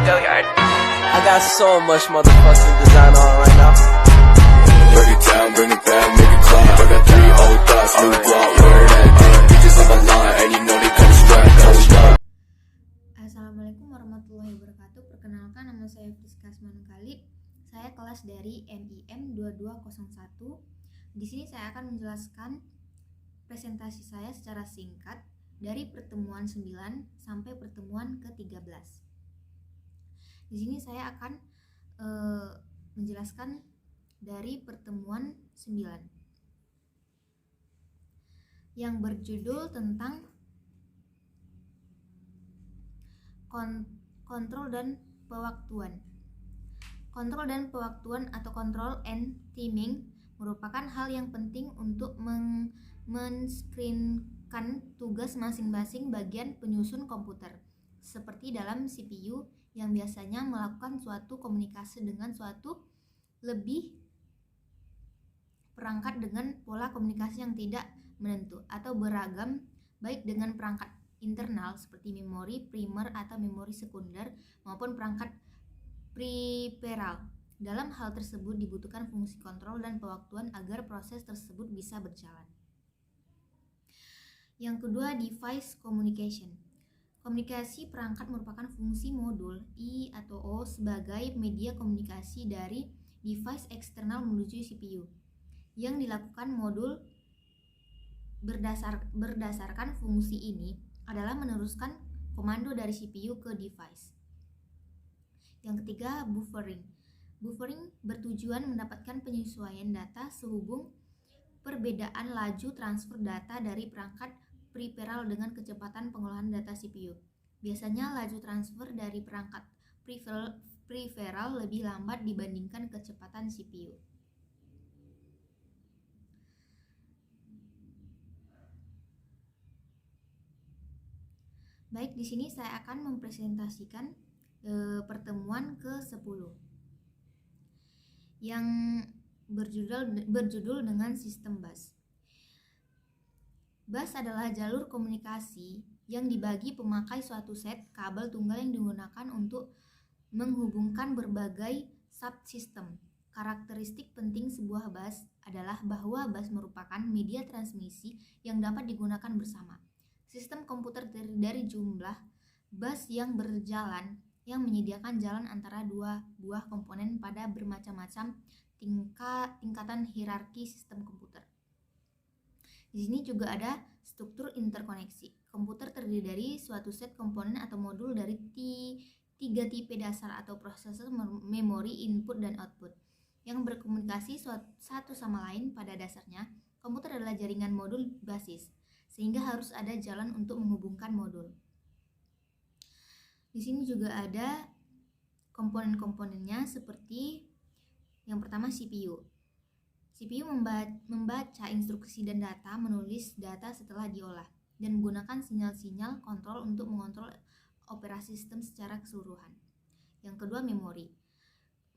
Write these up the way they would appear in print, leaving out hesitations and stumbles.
Billiard. I got so much motherfucking design on right now. Break it down, bring it back, make it clap. I got 3 old thoughts, new block, where that thing. Bitches on my line, and you know they come strap, hold up. Assalamualaikum warahmatullahi wabarakatuh. Perkenalkan, nama saya Friska Asmanukhalid. Saya kelas dari MIM 2201. Di sini saya akan menjelaskan presentasi saya secara singkat dari pertemuan 9 sampai pertemuan ke-13. Di sini saya akan menjelaskan dari pertemuan 9 yang berjudul tentang kontrol dan pewaktuan. Kontrol dan pewaktuan atau control and timing merupakan hal yang penting untuk men-screenkan tugas masing-masing bagian penyusun komputer, seperti dalam CPU yang biasanya melakukan suatu komunikasi dengan suatu lebih perangkat dengan pola komunikasi yang tidak menentu atau beragam, baik dengan perangkat internal seperti memori primer atau memori sekunder maupun perangkat peripheral. Dalam hal tersebut dibutuhkan fungsi kontrol dan pewaktuan agar proses tersebut bisa berjalan. Yang kedua, device communication. Komunikasi perangkat merupakan fungsi modul I atau O sebagai media komunikasi dari device eksternal menuju CPU. Yang dilakukan modul berdasarkan fungsi ini adalah meneruskan komando dari CPU ke device. Yang ketiga, buffering. Buffering bertujuan mendapatkan penyesuaian data sehubung perbedaan laju transfer data dari perangkat peripheral dengan kecepatan pengolahan data CPU. Biasanya laju transfer dari perangkat peripheral lebih lambat dibandingkan kecepatan CPU. Baik, di sini saya akan mempresentasikan pertemuan ke-10 yang berjudul dengan sistem bus. Bus adalah jalur komunikasi yang dibagi pemakai suatu set kabel tunggal yang digunakan untuk menghubungkan berbagai subsistem. Karakteristik penting sebuah bus adalah bahwa bus merupakan media transmisi yang dapat digunakan bersama. Sistem komputer terdiri dari jumlah bus yang berjalan yang menyediakan jalan antara dua buah komponen pada bermacam-macam tingkatan hierarki sistem komputer. Di sini juga ada struktur interkoneksi. Komputer terdiri dari suatu set komponen atau modul dari 3 tipe dasar atau prosesor, memori, input, dan output yang berkomunikasi satu sama lain. Pada dasarnya, komputer adalah jaringan modul basis, sehingga harus ada jalan untuk menghubungkan modul. Di sini juga ada komponen-komponennya seperti yang pertama CPU. CPU membaca instruksi dan data, menulis data setelah diolah, dan menggunakan sinyal-sinyal kontrol untuk mengontrol operasi sistem secara keseluruhan. Yang kedua, memori.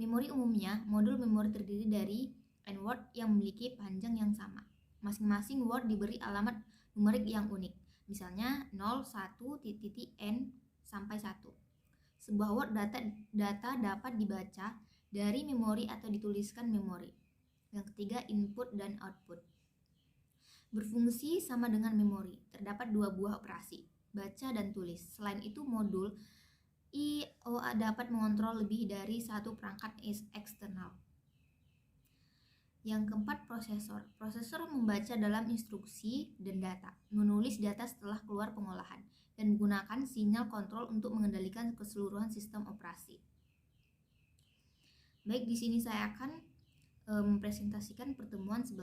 Memori umumnya, modul memori terdiri dari n word yang memiliki panjang yang sama. Masing-masing word diberi alamat numerik yang unik, misalnya 0, 1, n sampai 1. Sebuah word data dapat dibaca dari memori atau dituliskan memori. Yang ketiga, input dan output. Berfungsi sama dengan memori. Terdapat 2 buah operasi, baca dan tulis. Selain itu, modul IOA dapat mengontrol lebih dari satu perangkat eksternal. Yang keempat, prosesor. Prosesor membaca dalam instruksi dan data, menulis data setelah keluar pengolahan, dan menggunakan sinyal kontrol untuk mengendalikan keseluruhan sistem operasi. Baik, di sini saya akan mempresentasikan pertemuan 11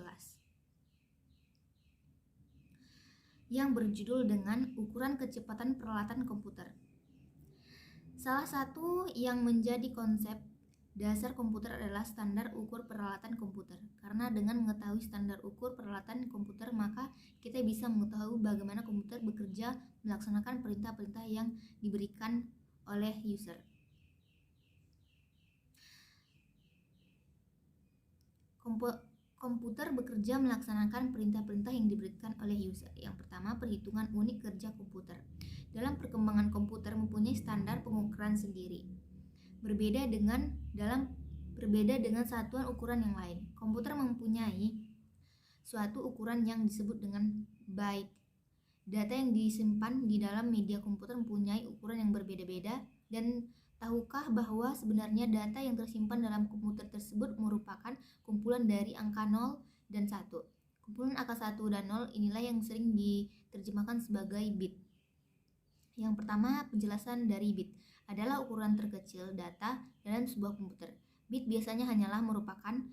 yang berjudul dengan ukuran kecepatan peralatan komputer. Salah satu yang menjadi konsep dasar komputer adalah standar ukur peralatan komputer. Karena dengan mengetahui standar ukur peralatan komputer, maka kita bisa mengetahui bagaimana komputer bekerja melaksanakan perintah-perintah yang diberikan oleh user. Komputer bekerja melaksanakan perintah-perintah yang diberikan oleh user. Yang pertama, perhitungan unit kerja komputer. Dalam perkembangan komputer mempunyai standar pengukuran sendiri. berbeda dengan satuan ukuran yang lain. Komputer mempunyai suatu ukuran yang disebut dengan byte. Data yang disimpan di dalam media komputer mempunyai ukuran yang berbeda-beda, dan tahukah bahwa sebenarnya data yang tersimpan dalam komputer tersebut merupakan kumpulan dari angka 0 dan 1. Kumpulan angka 1 dan 0 inilah yang sering diterjemahkan sebagai bit. Yang pertama, penjelasan dari bit adalah ukuran terkecil data dalam sebuah komputer. Bit biasanya hanyalah merupakan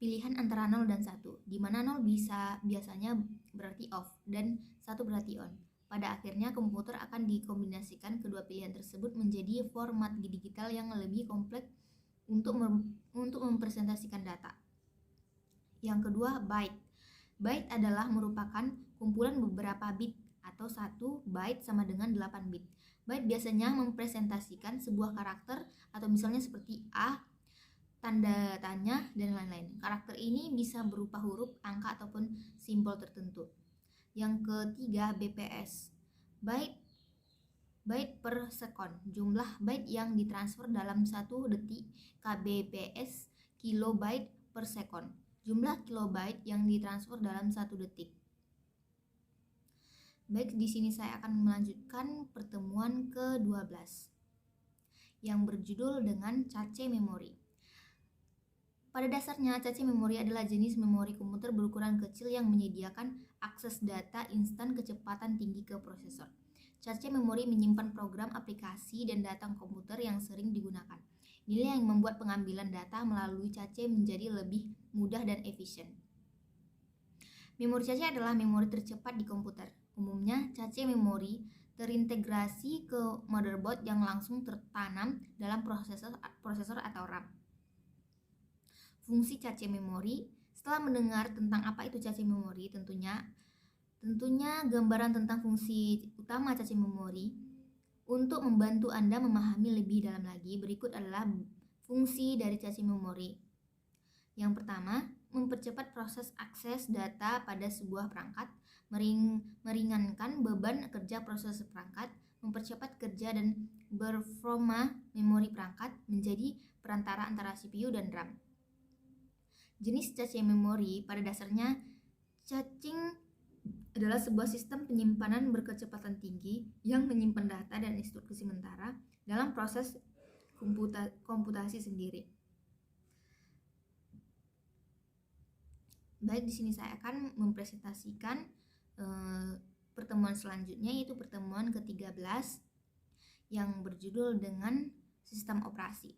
pilihan antara 0 dan 1, di mana 0 biasanya berarti off dan 1 berarti on. Pada akhirnya komputer akan dikombinasikan kedua pilihan tersebut menjadi format digital yang lebih kompleks untuk mempresentasikan data. Yang kedua, byte. Byte adalah merupakan kumpulan beberapa bit atau 1 byte sama dengan 8 bit. Byte biasanya mempresentasikan sebuah karakter atau misalnya seperti A, tanda tanya, dan lain-lain. Karakter ini bisa berupa huruf, angka, ataupun simbol tertentu. Yang ketiga, BPS. Byte per sekon. Jumlah byte yang ditransfer dalam 1 detik. KBPS, kilobyte per sekon. Jumlah kilobyte yang ditransfer dalam 1 detik. Baik, di sini saya akan melanjutkan pertemuan ke-12 yang berjudul dengan cache memori. Pada dasarnya, cache memori adalah jenis memori komputer berukuran kecil yang menyediakan akses data instan kecepatan tinggi ke prosesor. Cache memori menyimpan program, aplikasi, dan data komputer yang sering digunakan. Inilah yang membuat pengambilan data melalui cache menjadi lebih mudah dan efisien. Memori cache adalah memori tercepat di komputer. Umumnya, cache memori terintegrasi ke motherboard yang langsung tertanam dalam prosesor atau RAM. Fungsi cache memori. Setelah mendengar tentang apa itu cache memori, tentunya gambaran tentang fungsi utama cache memori. Untuk membantu Anda memahami lebih dalam lagi, berikut adalah fungsi dari cache memori. Yang pertama, mempercepat proses akses data pada sebuah perangkat, meringankan beban kerja proses perangkat, mempercepat kerja dan performa memori perangkat, menjadi perantara antara CPU dan RAM. Jenis cache memori. Pada dasarnya, caching adalah sebuah sistem penyimpanan berkecepatan tinggi yang menyimpan data dan instruksi sementara dalam proses komputasi sendiri. Baik, di sini saya akan mempresentasikan pertemuan selanjutnya, yaitu pertemuan ke-13 yang berjudul dengan sistem operasi.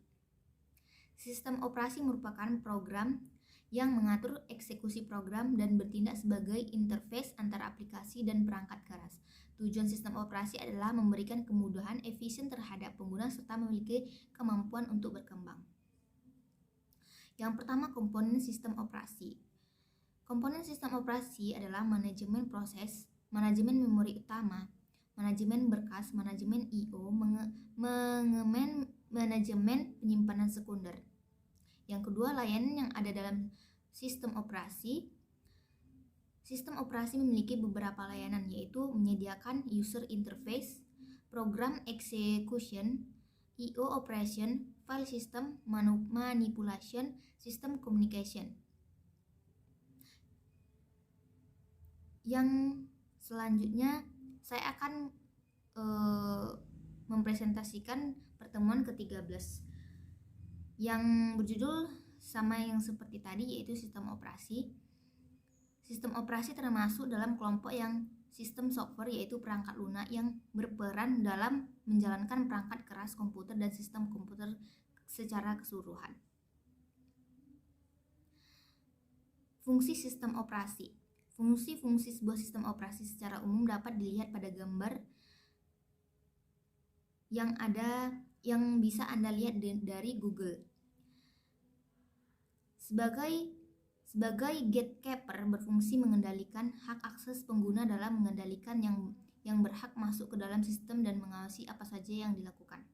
Sistem operasi merupakan program yang mengatur eksekusi program dan bertindak sebagai interface antara aplikasi dan perangkat keras. Tujuan sistem operasi adalah memberikan kemudahan efisien terhadap pengguna serta memiliki kemampuan untuk berkembang. Yang pertama, komponen sistem operasi. Komponen sistem operasi adalah manajemen proses, manajemen memori utama, manajemen berkas, manajemen I/O, manajemen penyimpanan sekunder. Yang kedua, layanan yang ada dalam sistem operasi. Sistem operasi memiliki beberapa layanan, yaitu menyediakan user interface, program execution, I/O operation, file system, manipulation, system communication. Yang selanjutnya saya akan mempresentasikan pertemuan ke-13 yang berjudul sama yang seperti tadi, yaitu sistem operasi. Sistem operasi termasuk dalam kelompok yang sistem software, yaitu perangkat lunak yang berperan dalam menjalankan perangkat keras komputer dan sistem komputer secara keseluruhan. Fungsi sistem operasi. Fungsi-fungsi sebuah sistem operasi secara umum dapat dilihat pada gambar yang bisa Anda lihat dari Google. Sebagai gatekeeper, berfungsi mengendalikan hak akses pengguna dalam mengendalikan yang berhak masuk ke dalam sistem dan mengawasi apa saja yang dilakukan.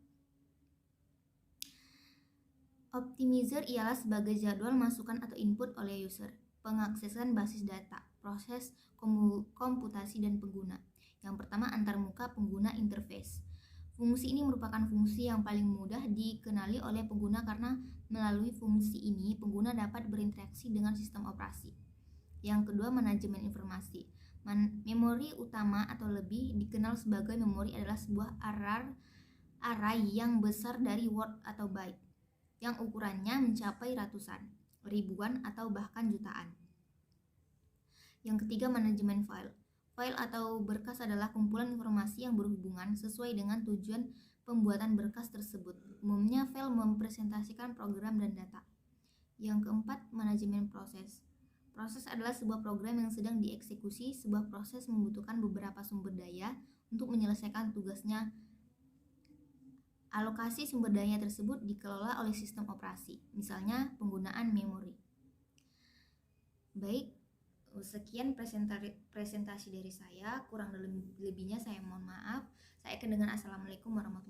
Optimizer ialah sebagai jadwal masukan atau input oleh user, pengaksesan basis data, proses komputasi dan pengguna. Yang pertama, antarmuka pengguna interface. Fungsi ini merupakan fungsi yang paling mudah dikenali oleh pengguna karena melalui fungsi ini pengguna dapat berinteraksi dengan sistem operasi. Yang kedua, manajemen informasi. Memori utama atau lebih dikenal sebagai memori adalah sebuah array yang besar dari word atau byte yang ukurannya mencapai ratusan, ribuan atau bahkan jutaan. Yang ketiga, manajemen file. File atau berkas adalah kumpulan informasi yang berhubungan sesuai dengan tujuan pembuatan berkas tersebut. Umumnya file mempresentasikan program dan data. Yang keempat, manajemen proses. Proses adalah sebuah program yang sedang dieksekusi. Sebuah proses membutuhkan beberapa sumber daya untuk menyelesaikan tugasnya. Alokasi sumber daya tersebut dikelola oleh sistem operasi, misalnya penggunaan memori. Baik, sekian presentasi dari saya. Kurang lebihnya saya mohon maaf. Saya akan dengan assalamualaikum warahmatullahi wabarakatuh.